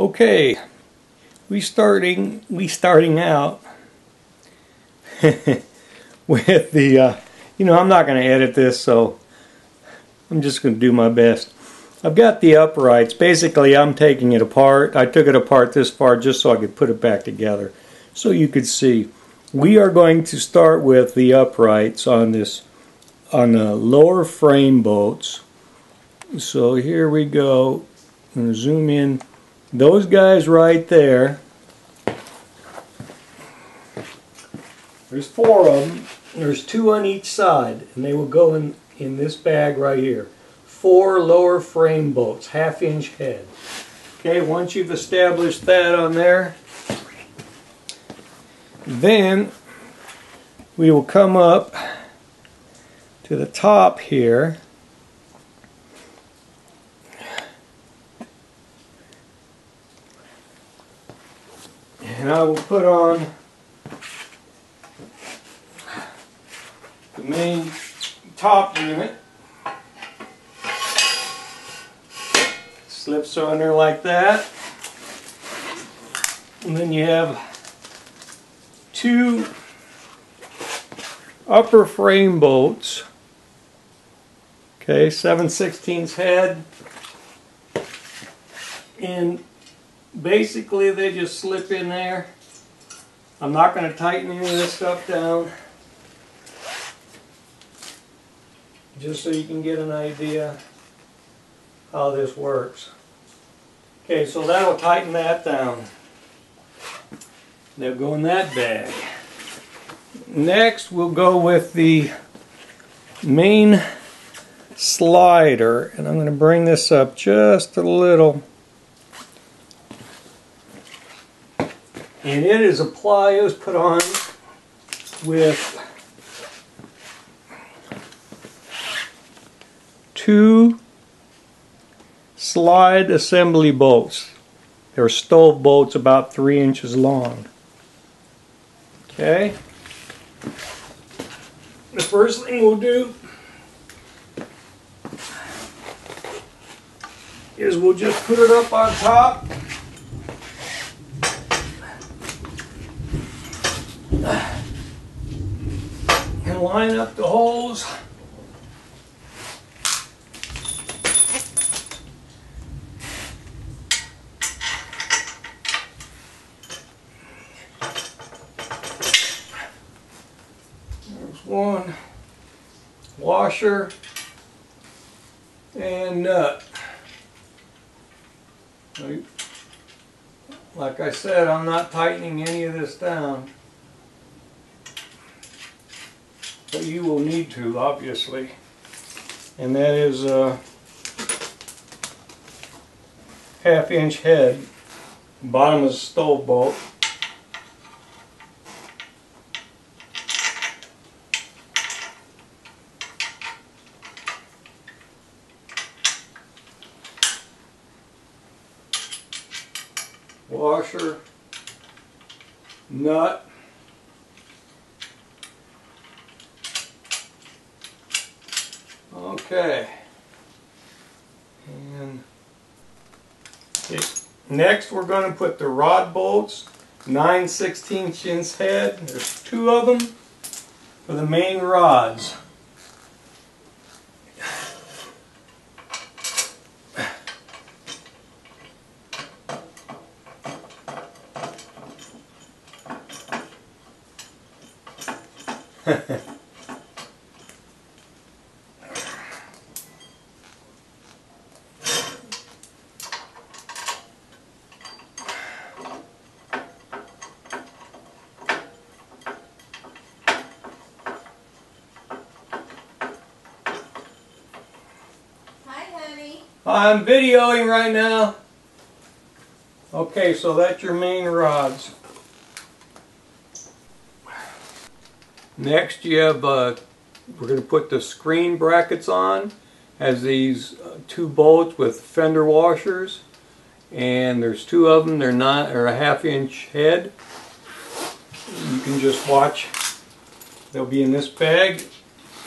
Okay, we starting out with the I'm not going to edit this, so I'm just going to do my best. I've got the uprights. Basically, I'm taking it apart. I took it apart this far just so I could put it back together so you could see. We are going to start with the uprights on the lower frame boats. So here we go. I'm going to zoom in. Those guys right there, there's 4 of them. There's 2 on each side, and they will go in this bag right here. 4 lower frame bolts, 1/2 inch head. Okay, once you've established that on there, then we will come up to the top here. And I will put on the main top unit. Slips on there like that. And then you have 2 upper frame bolts. Okay, 7/16 head. And basically they just slip in there. I'm not going to tighten any of this stuff down, just so you can get an idea how this works. Okay, so that'll tighten that down. They'll go in that bag. Next we'll go with the main slider, and I'm going to bring this up just a little. And it is put on with 2 slide assembly bolts. They're stove bolts about 3 inches long. Okay. The first thing we'll do is we'll just put it up on top. And line up the holes. There's 1 washer and nut. Like I said, I'm not tightening any of this down. But you will need to, obviously. And that is a 1/2 inch head, bottom of the stove bolt. Washer, nut, okay, and next we're going to put the rod bolts, 9/16 inch head. There's 2 of them for the main rods. I'm videoing right now. Okay, so that's your main rods. Next you have, we're going to put the screen brackets on. Has these 2 bolts with fender washers. And there's 2 of them. They're not, or a 1/2 inch head. You can just watch. They'll be in this bag.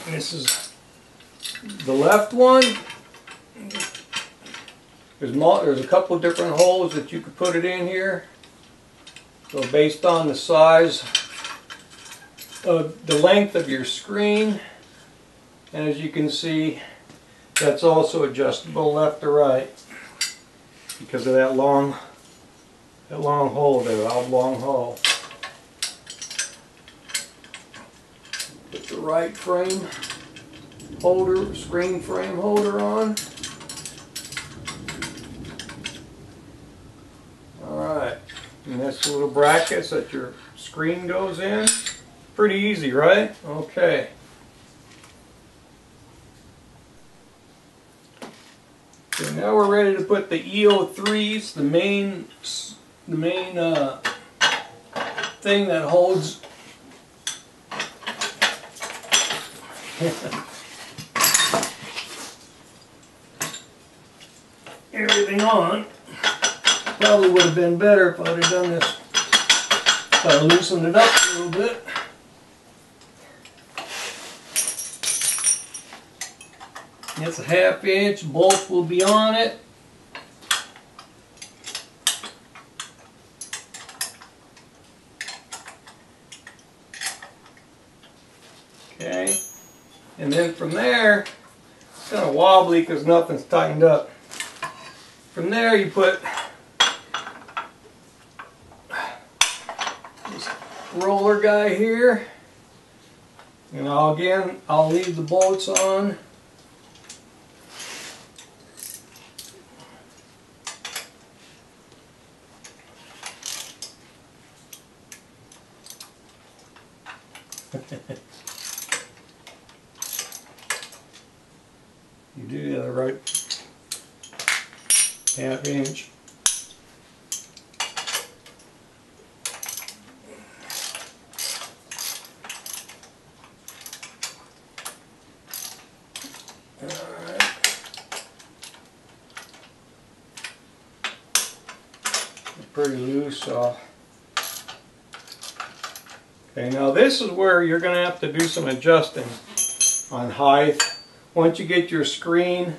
This is the left one. There's a couple different holes that you could put it in here. So based on the size of the length of your screen, and as you can see, that's also adjustable left to right because of that long hole there, oblong hole. Put the right frame holder, screen frame holder on. Alright, and that's the little brackets that your screen goes in. Pretty easy, right? Okay. Okay, now we're ready to put the EO3s, the main thing that holds everything on. Probably would have been better if I'd have done this, if I loosened it up a little bit. It's a 1/2 inch, bolt will be on it. Okay, and then from there, it's kind of wobbly because nothing's tightened up. From there you put this roller guy here, and I'll leave the bolts on. You do the right 1/2 inch. Alright. It's pretty loose, so. Okay, now this is where you're going to have to do some adjusting on height. Once you get your screen,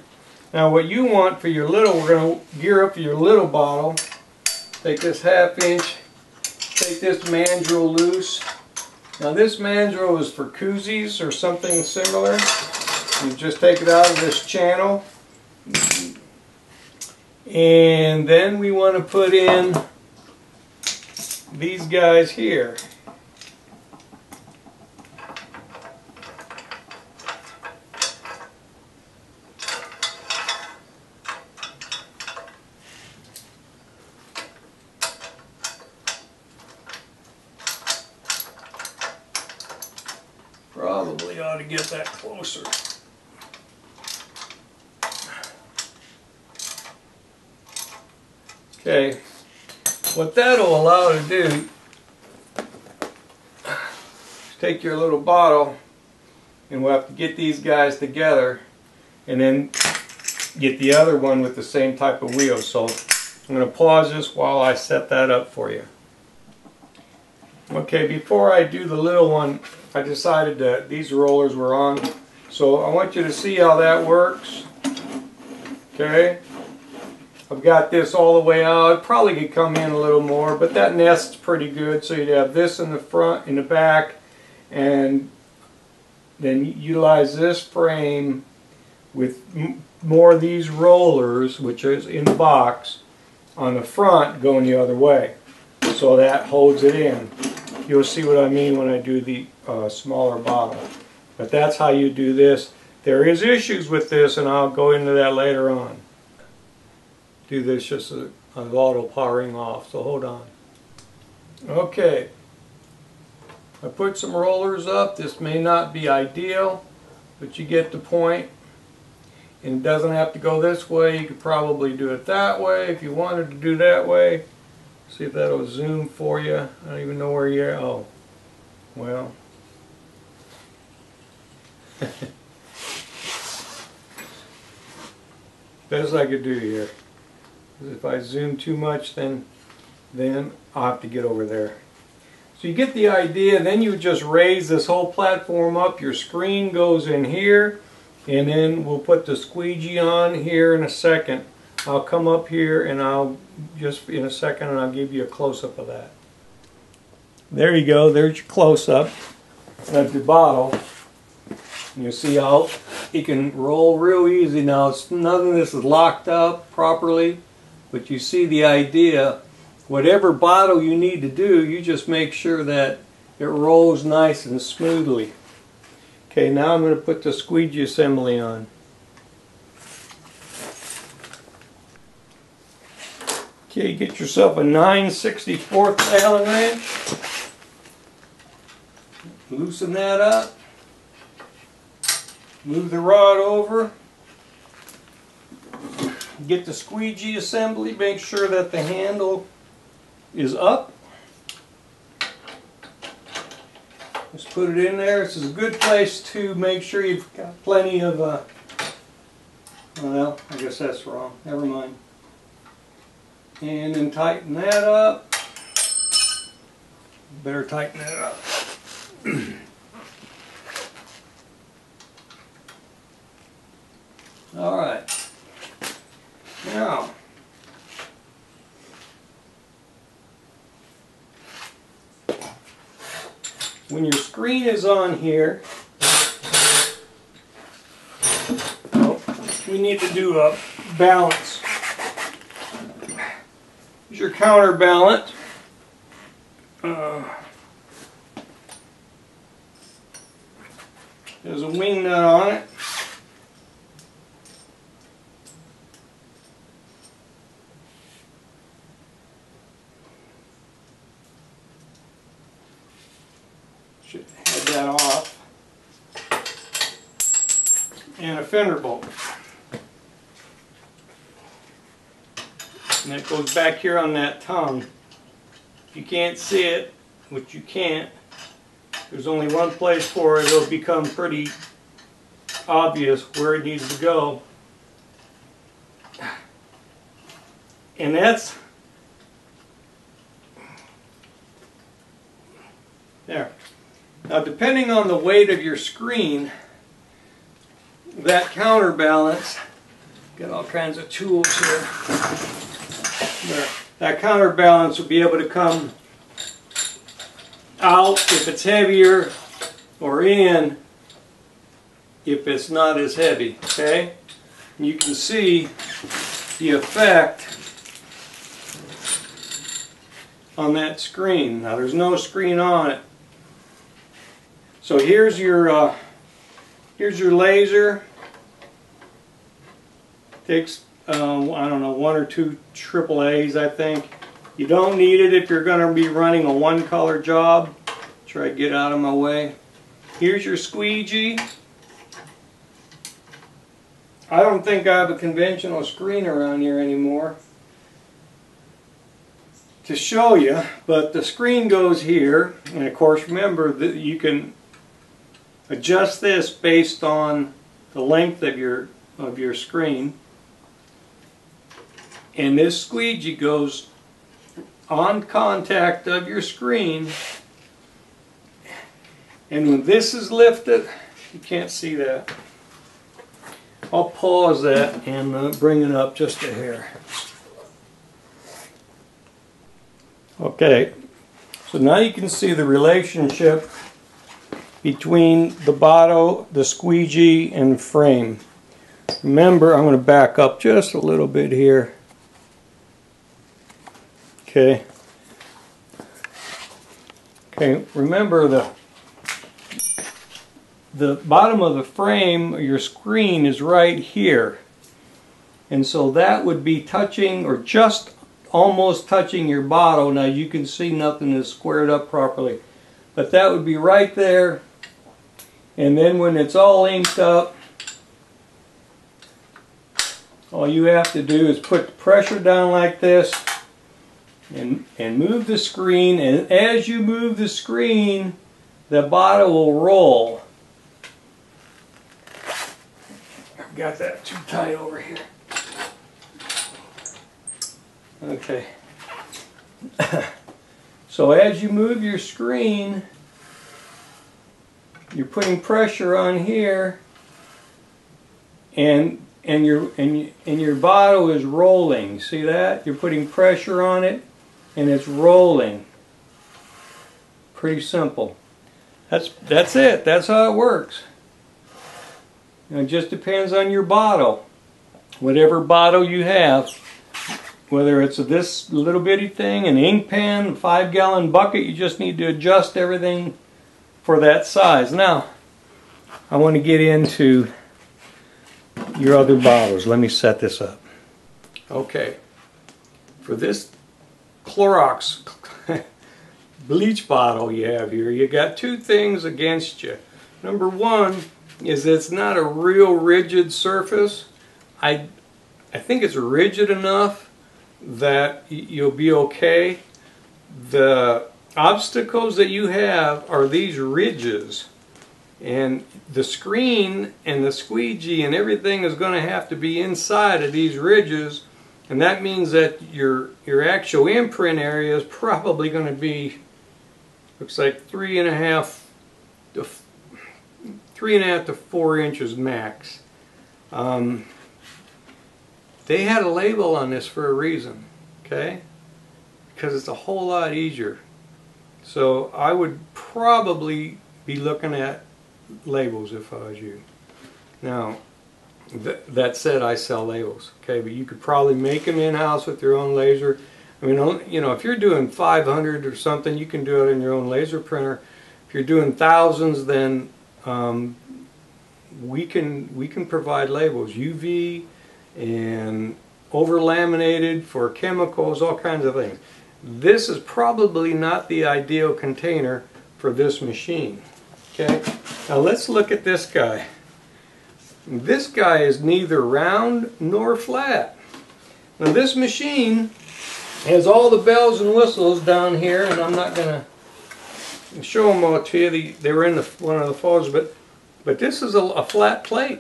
now what you want for your little, we're going to gear up your little bottle. Take this 1/2 inch, take this mandrel loose. Now this mandrel is for koozies or something similar. You just take it out of this channel. And then we want to put in these guys here. Probably ought to get that closer. Okay, what that'll allow you to do is take your little bottle, and we'll have to get these guys together and then get the other one with the same type of wheel. So I'm going to pause this while I set that up for you. Okay, before I do the little one, I decided that these rollers were on, so I want you to see how that works. Okay, I've got this all the way out. It probably could come in a little more, but that nest's pretty good. So you'd have this in the front, in the back, and then utilize this frame with more of these rollers, which is in the box, on the front going the other way. So that holds it in. You'll see what I mean when I do the smaller bottle. But that's how you do this. There is issues with this, and I'll go into that later on. Do this just as auto powering off, so hold on. Okay, I put some rollers up. This may not be ideal, but you get the point. And it doesn't have to go this way. You could probably do it that way if you wanted to do that way. See if that'll zoom for you. I don't even know where you're. Oh, well. Best I could do here. If I zoom too much, then I'll have to get over there. So you get the idea. Then you just raise this whole platform up. Your screen goes in here, and then we'll put the squeegee on here in a second. I'll come up here and I'll just in a second and I'll give you a close-up of that. There you go, there's your close-up of the bottle. You see how it can roll real easy. Now none of this is locked up properly, but you see the idea. Whatever bottle you need to do, you just make sure that it rolls nice and smoothly. Okay, now I'm going to put the squeegee assembly on. Okay, get yourself a 9/64 Allen wrench. Loosen that up. Move the rod over. Get the squeegee assembly. Make sure that the handle is up. Just put it in there. This is a good place to make sure you've got plenty of, well, I guess that's wrong. Never mind. And then tighten that up. Better tighten that up. All right. Now, when your screen is on here, we need to do a balance. Here's your counterbalance. There's a wing nut on it. Should head that off. And a fender bolt. And that goes back here on that tongue. If you can't see it, which you can't, there's only one place for it. It'll become pretty obvious where it needs to go. And that's there. Now, depending on the weight of your screen, that counterbalance, got all kinds of tools here. There. That counterbalance will be able to come out if it's heavier, or in if it's not as heavy. Okay? And you can see the effect on that screen. Now there's no screen on it. So here's your laser. Takes I don't know, 1 or 2 AAAs, I think. You don't need it if you're going to be running a one-color job. Try to get out of my way. Here's your squeegee. I don't think I have a conventional screen around here anymore to show you, but the screen goes here, and of course remember that you can adjust this based on the length of your screen. And this squeegee goes on contact of your screen, and when this is lifted, you can't see that. I'll pause that and bring it up just a hair. Okay, so now you can see the relationship between the bottle, the squeegee, and frame. Remember, I'm going to back up just a little bit here. Okay. Okay, remember the bottom of the frame, your screen, is right here. And so that would be touching, or just almost touching, your bottle. Now you can see nothing is squared up properly. But that would be right there. And then when it's all inked up, all you have to do is put the pressure down like this and move the screen. And as you move the screen, the bottle will roll. I've got that too tight over here. Okay. So as you move your screen, you're putting pressure on here, and and your bottle is rolling. See that? You're putting pressure on it and it's rolling. Pretty simple. That's it. That's how it works. It just depends on your bottle. Whatever bottle you have, whether it's this little bitty thing, an ink pen, a 5-gallon bucket, you just need to adjust everything for that size. Now, I want to get into your other bottles. Let me set this up. Okay, for this Clorox bleach bottle you have here, you got two things against you. Number one is it's not a real rigid surface. I think it's rigid enough that you'll be okay. The obstacles that you have are these ridges, and the screen and the squeegee and everything is going to have to be inside of these ridges, and that means that your actual imprint area is probably going to be, looks like 3.5 to 4 inches max. They had a label on this for a reason, okay? Because it's a whole lot easier. So I would probably be looking at labels if I was you. Now, that said, I sell labels, okay? But you could probably make them in-house with your own laser. I mean, you know, if you're doing 500 or something, you can do it in your own laser printer. If you're doing thousands, then we can provide labels, UV and over laminated for chemicals, all kinds of things. This is probably not the ideal container for this machine. Okay, now let's look at this guy. This guy is neither round nor flat. Now this machine has all the bells and whistles down here, and I'm not going to show them all to you. They were in one of the photos, but this is a flat plate.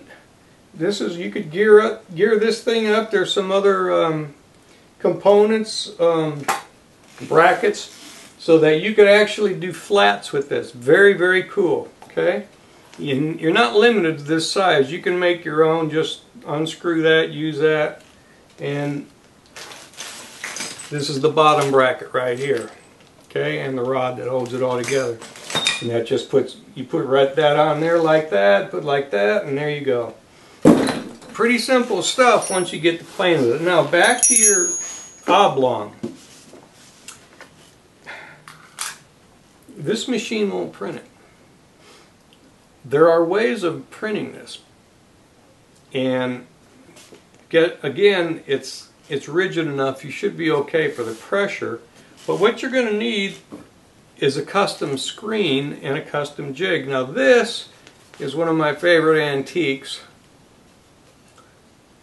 This is, you could gear this thing up. There's some other components, brackets, so that you could actually do flats with this. Very, very cool. Okay, you're not limited to this size. You can make your own. Just unscrew that, use that, and this is the bottom bracket right here. Okay, and the rod that holds it all together. And that just puts, you put right that on there like that, put like that, and there you go. Pretty simple stuff once you get to playing with it. Now back to your oblong. This machine won't print it. There are ways of printing this, and again, it's rigid enough. You should be okay for the pressure. But what you're going to need is a custom screen and a custom jig. Now this is one of my favorite antiques.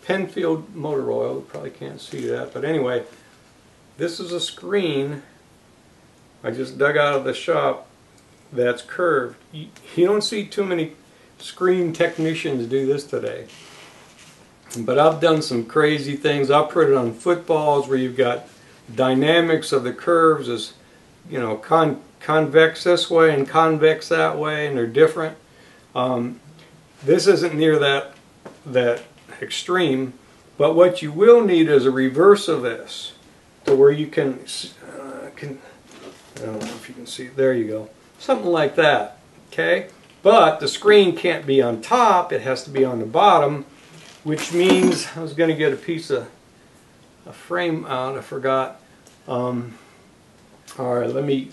Penfield motor oil. You probably can't see that, but anyway, this is a screen I just dug out of the shop that's curved. You don't see too many screen technicians do this today. But I've done some crazy things. I'll put it on footballs where you've got dynamics of the curves, as you know, convex this way and convex that way, and they're different. This isn't near that extreme, but what you will need is a reverse of this, to where you can I don't know if you can see, there you go, something like that. Okay, but the screen can't be on top, it has to be on the bottom, which means I was going to get a piece of a frame out, I forgot. Alright, let me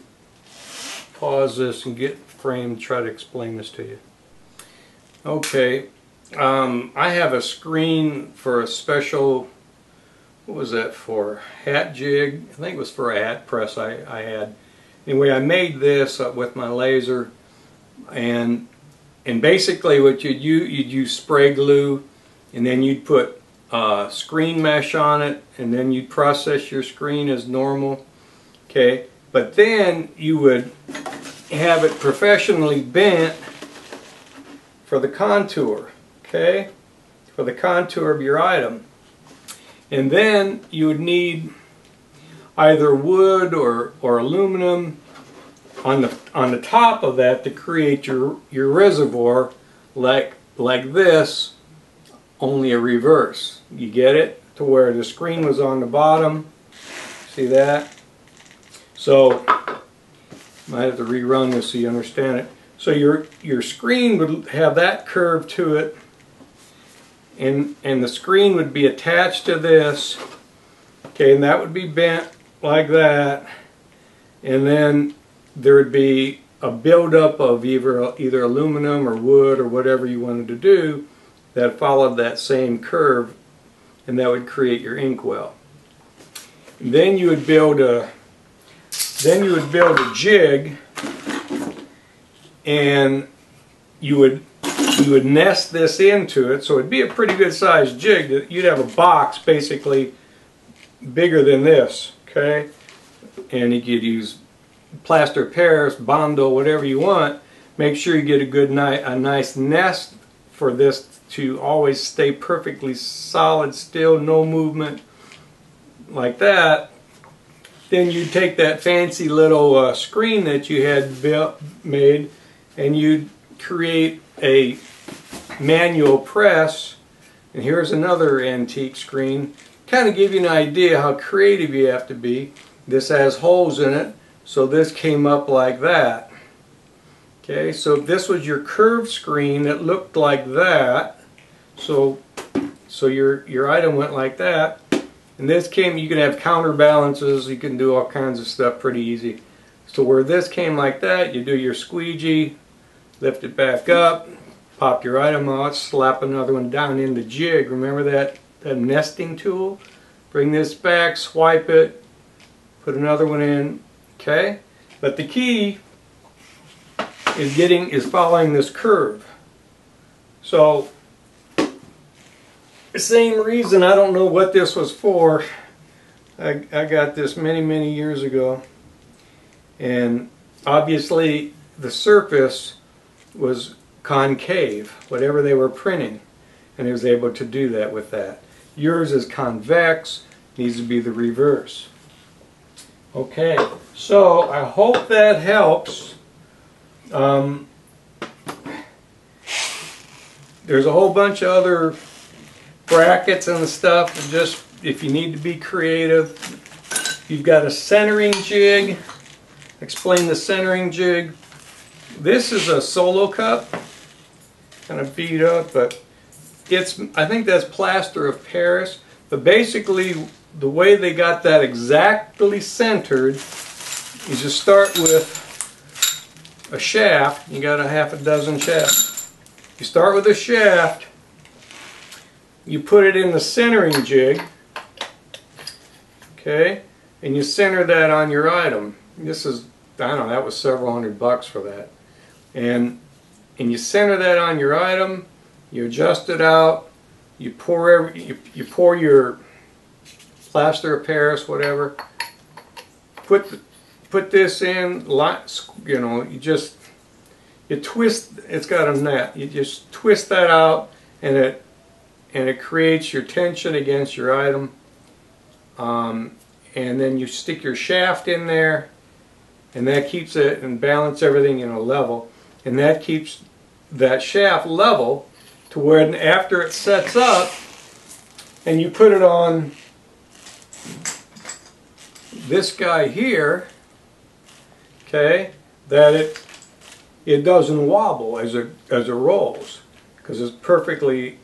pause this and get framed, try to explain this to you. Okay, I have a screen for a special, what was that for? Hat jig. I think it was for a hat press I had. Anyway, I made this with my laser, and basically what you'd use spray glue, and then you'd put screen mesh on it, and then you'd process your screen as normal. Okay, but then you would have it professionally bent for the contour. Okay, for the contour of your item. And then you would need either wood or aluminum on the top of that to create your reservoir like this only a reverse. You get it? To where the screen was on the bottom. See that? So, might have to rerun this so you understand it. So your screen would have that curve to it, and the screen would be attached to this. Okay, and that would be bent like that, and then there would be a buildup of either aluminum or wood or whatever you wanted to do that followed that same curve, and that would create your inkwell. And then you would build a jig, and you would nest this into it, so it'd be a pretty good sized jig. You'd have a box basically bigger than this, okay? And you could use plaster of Paris, Bondo, whatever you want. Make sure you get a nice nest for this to always stay perfectly solid still, no movement like that. Then you take that fancy little screen that you had made, and you create a manual press. And here's another antique screen. Kind of give you an idea how creative you have to be. This has holes in it, so this came up like that. Okay, so if this was your curved screen that looked like that, so your item went like that, and this came, you can have counterbalances, you can do all kinds of stuff pretty easy. So where this came like that, you do your squeegee, lift it back up, pop your item out, slap another one down in the jig. Remember that nesting tool? Bring this back, swipe it, put another one in, okay? But the key is following this curve. So, the same reason, I don't know what this was for. I got this many years ago, and obviously the surface was concave, whatever they were printing, and it was able to do that with that. Yours is convex, needs to be the reverse. Okay, so I hope that helps. There's a whole bunch of other brackets and stuff, and just if you need to be creative. You've got a centering jig. Explain the centering jig. This is a solo cup, kind of beat up, but I think that's plaster of Paris. But basically, the way they got that exactly centered is you start with a shaft. You got a half a dozen shafts. You start with a shaft. You put it in the centering jig, okay, and you center that on your item. This is, I don't know, that was several $100 for that. And you center that on your item. You adjust it out. You pour your plaster of Paris, whatever. Put this in. You know, you twist. It's got a net. You just twist that out, and it creates your tension against your item. And then you stick your shaft in there, and that keeps it and balance everything in a level, and that keeps that shaft level to where after it sets up and you put it on this guy here, okay, that it doesn't wobble as it rolls, because it's perfectly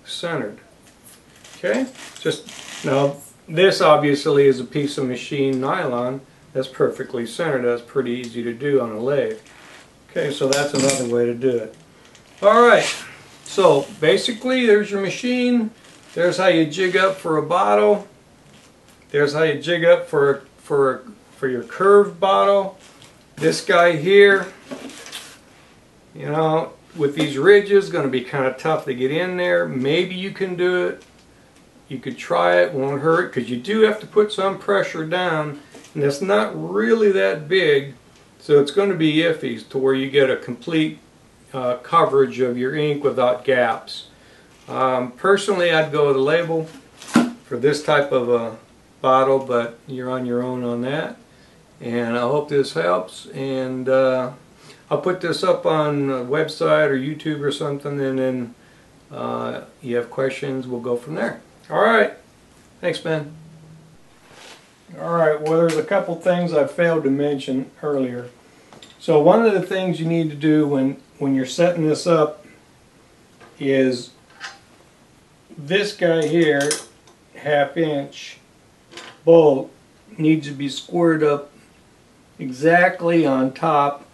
centered. Okay, just now this obviously is a piece of machined nylon that's perfectly centered. That's pretty easy to do on a lathe. Okay, so that's another way to do it. Alright, so basically there's your machine. There's how you jig up for a bottle. There's how you jig up for your curved bottle. This guy here, you know, with these ridges, going to be kind of tough to get in there. Maybe you can do it. You could try it, won't hurt, because you do have to put some pressure down, and it's not really that big, so it's going to be iffy to where you get a complete coverage of your ink without gaps. Personally, I'd go with a label for this type of a bottle, but you're on your own on that. And I hope this helps, and I'll put this up on a website or YouTube or something, and then You have questions, we'll go from there. Alright, thanks Ben. Alright, well there's a couple things I failed to mention earlier. So one of the things you need to do when you're setting this up is this guy here, 1/2 inch bolt, needs to be squared up exactly on top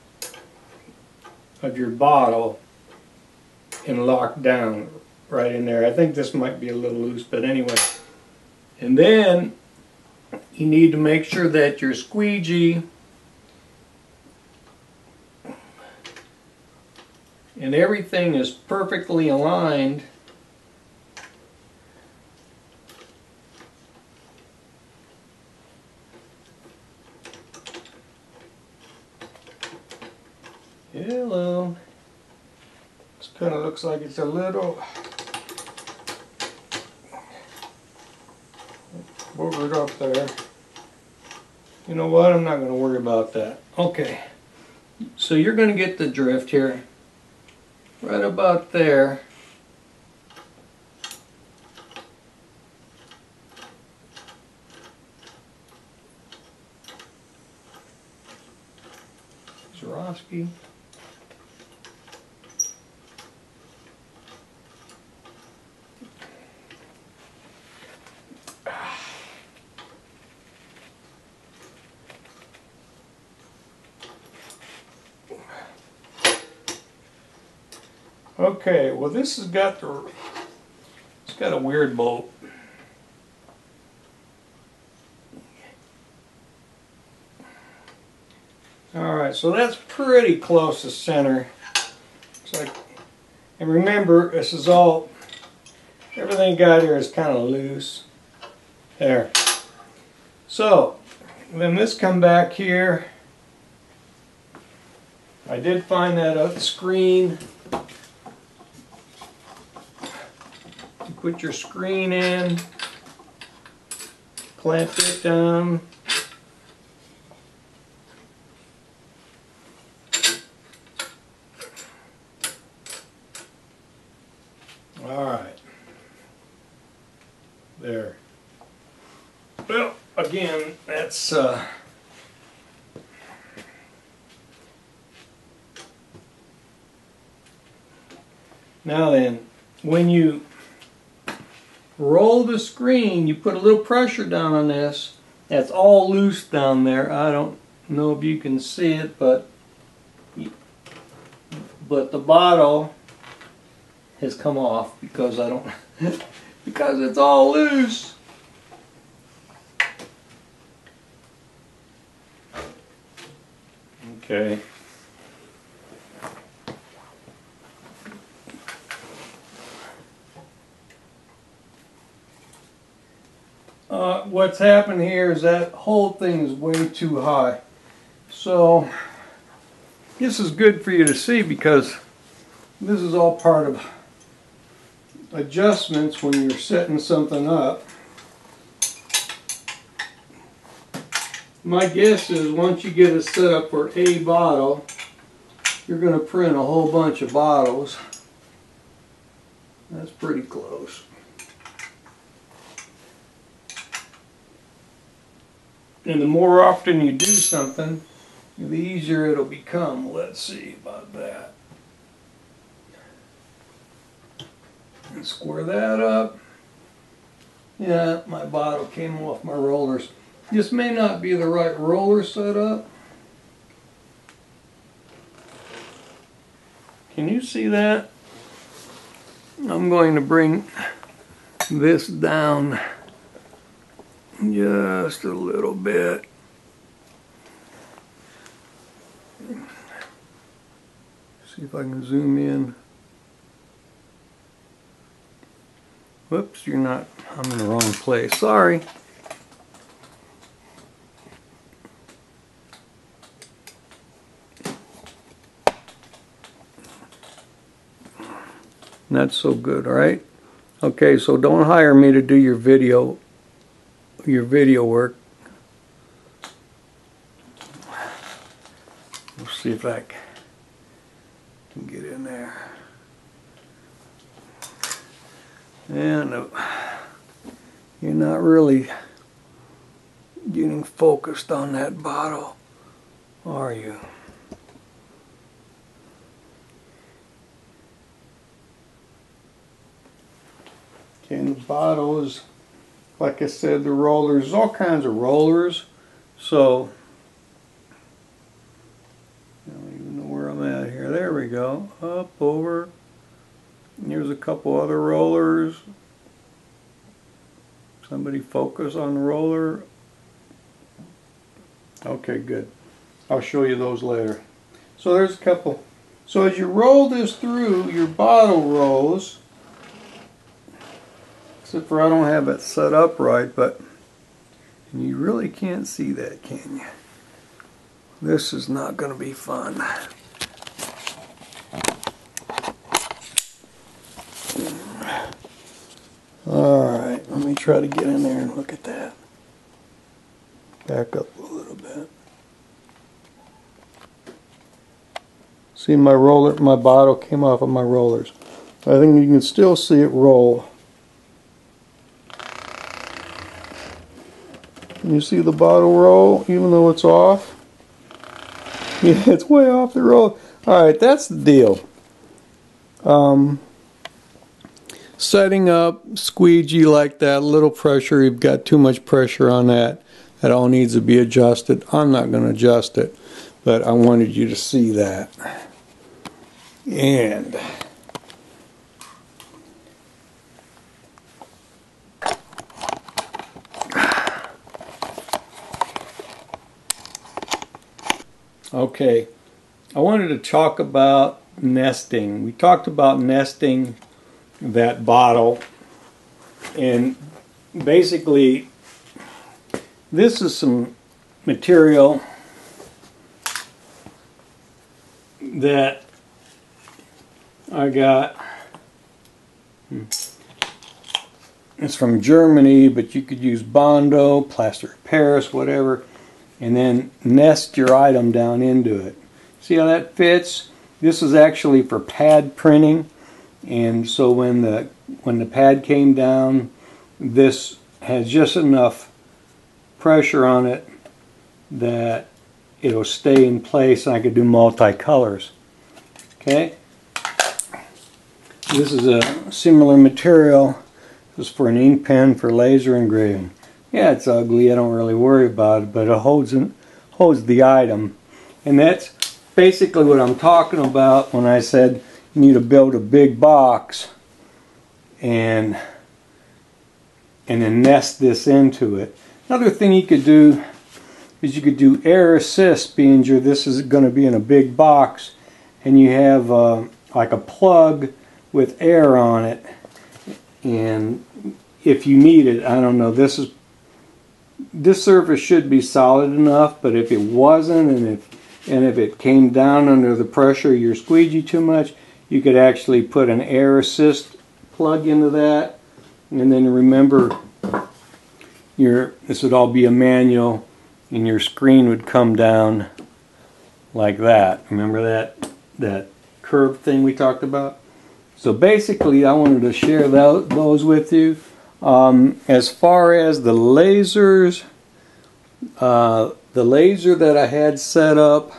of your bottle and locked down right in there. I think this might be a little loose, but anyway. And then you need to make sure that your squeegee and everything is perfectly aligned . Hello. This kind of looks like it's a little boogered up there. You know what? I'm not going to worry about that. Okay. So you're going to get the drift here. Right about there. Zorowski. Okay, well this has got it's got a weird bolt. Alright, so that's pretty close to center. Looks like, and remember, this is all, everything got here is kind of loose. There. So, then this come back here. I did find that screen. You put your screen in, clamp it down. Alright. There. Well, again, that's now then, when you roll the screen, you put a little pressure down on this. That's all loose down there. I don't know if you can see it, but the bottle has come off because I don't because it's all loose. Okay. What's happened here is that whole thing is way too high. So this is good for you to see because this is all part of adjustments when you're setting something up. My guess is once you get it set up for a bottle, you're going to print a whole bunch of bottles. That's pretty close. And the more often you do something, the easier it'll become. Let's see about that. And square that up. Yeah, my bottle came off my rollers. This may not be the right roller setup. Can you see that? I'm going to bring this down just a little bit. See if I can zoom in. Whoops, you're not, I'm in the wrong place. Sorry. Not so good, all right? Okay, so don't hire me to do your video work. We'll see if I can get in there. And you're not really getting focused on that bottle, are you? Okay, and the bottle is, like I said, the rollers, there's all kinds of rollers, so I don't even know where I'm at here. There we go. Up, over. Here's a couple other rollers. Somebody focus on the roller. Okay, good. I'll show you those later. So there's a couple. So as you roll this through, your bottle rolls. Except for I don't have it set up right, but you really can't see that, can you? This is not going to be fun. Alright, let me try to get in there and look at that. Back up a little bit. See, my roller, my bottle came off of my rollers. I think you can still see it roll. Can you see the bottle roll even though it's off? Yeah, it's way off the roll. Alright, that's the deal. Setting up squeegee like that, a little pressure, you've got too much pressure on that. That all needs to be adjusted. I'm not going to adjust it, but I wanted you to see that. And okay, I wanted to talk about nesting. We talked about nesting that bottle, and basically this is some material that I got. It's from Germany, but you could use Bondo, plaster of Paris, whatever, and then nest your item down into it. See how that fits? This is actually for pad printing, and so when the pad came down, this has just enough pressure on it that it'll stay in place, and I could do multi-colors. Okay? This is a similar material. This is for an ink pen for laser engraving. Yeah, it's ugly, I don't really worry about it, but it holds the item. And that's basically what I'm talking about when I said you need to build a big box and then nest this into it. Another thing you could do is you could do air assist, being this is going to be in a big box, and you have like a plug with air on it, and if you need it, I don't know, this surface should be solid enough, but if it wasn't, and if it came down under the pressure of your squeegee too much, you could actually put an air assist plug into that, and then remember, this would all be a manual, and your screen would come down like that. Remember that curved thing we talked about? So basically, I wanted to share those with you. As far as the lasers, the laser that I had set up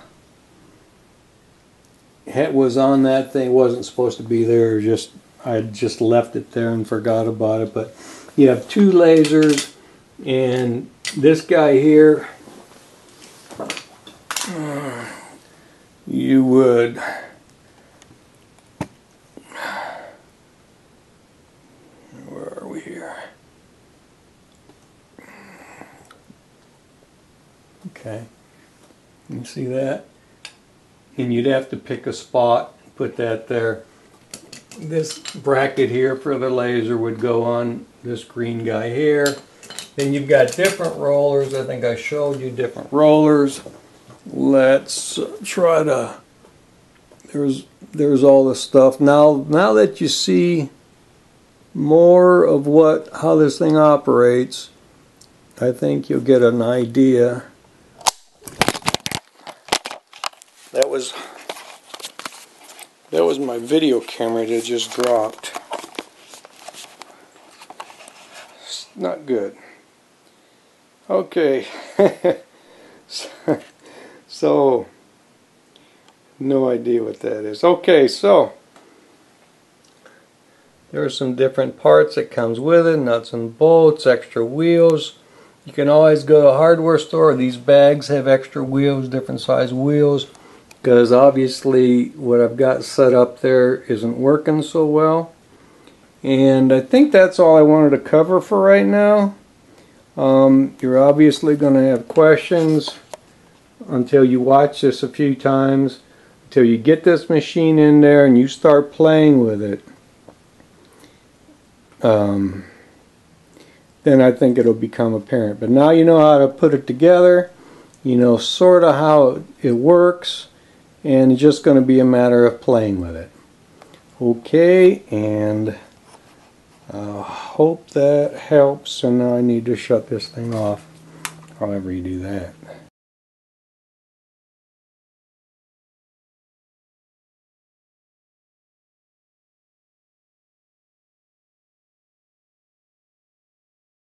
was on that thing. It wasn't supposed to be there. I had just left it there and forgot about it. But you have two lasers, and this guy here, you would okay, you see that? And you'd have to pick a spot, put that there. This bracket here for the laser would go on this green guy here. Then you've got different rollers. I think I showed you different rollers. Let's try to, there's all this stuff. Now that you see more of how this thing operates, I think you'll get an idea. That was my video camera that just dropped. It's not good. Okay. So, no idea what that is. Okay, so there are some different parts that comes with it, nuts and bolts, extra wheels. You can always go to a hardware store. These bags have extra wheels, different size wheels, because obviously what I've got set up there isn't working so well. And I think that's all I wanted to cover for right now. You're obviously going to have questions until you watch this a few times, until you get this machine in there and you start playing with it. Then I think it'll become apparent. But now you know how to put it together, you know sort of how it works, and it's just going to be a matter of playing with it. Okay, and I hope that helps. And now I need to shut this thing off, however you do that.